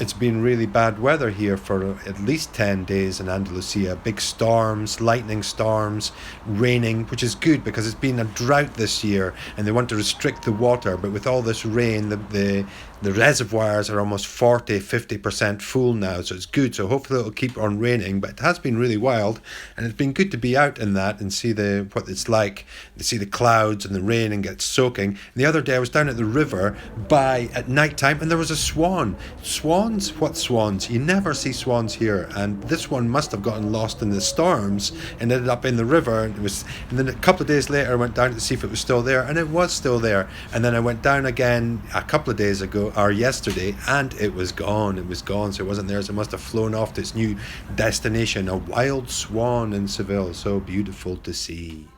it's been really bad weather here for at least 10 days in Andalusia. Big storms, lightning storms, raining, which is good because it's been a drought this year and they want to restrict the water. But with all this rain, the reservoirs are almost 40-50% full now, so it's good. So hopefully it'll keep on raining, but it has been really wild, and it's been good to be out in that and see what it's like, to see the clouds and the rain and get soaking. And the other day I was down at the river at night time, and there was a swan. Swans? What swans? You never see swans here, and this one must have gotten lost in the storms and ended up in the river. And then a couple of days later I went down to see if it was still there, and it was still there. And then I went down again a couple of days ago, or yesterday, and it was gone. So it wasn't there, so it must have flown off to its new destination. A wild swan in Seville, so beautiful to see.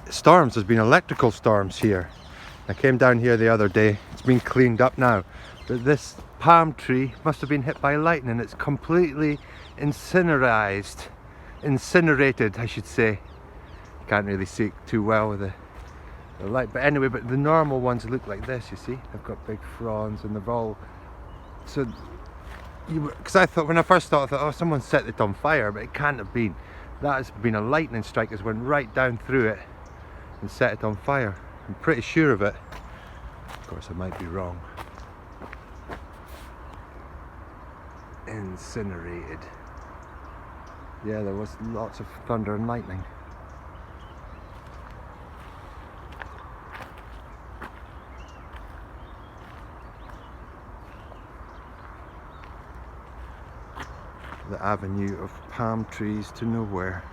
Storms, there's been electrical storms here. I came down here the other day. It's been cleaned up now, but this palm tree must have been hit by lightning. It's completely incinerated, I should say. Can't really see it too well with the light, but anyway, but the normal ones look like this, you see. They've got big fronds and they've all, so because I thought, when I first thought, oh, someone set it on fire, but it can't have been. That has been a lightning strike that's went right down through it and set it on fire. I'm pretty sure of it. Of course, I might be wrong. Incinerated. Yeah, there was lots of thunder and lightning. The avenue of palm trees to nowhere.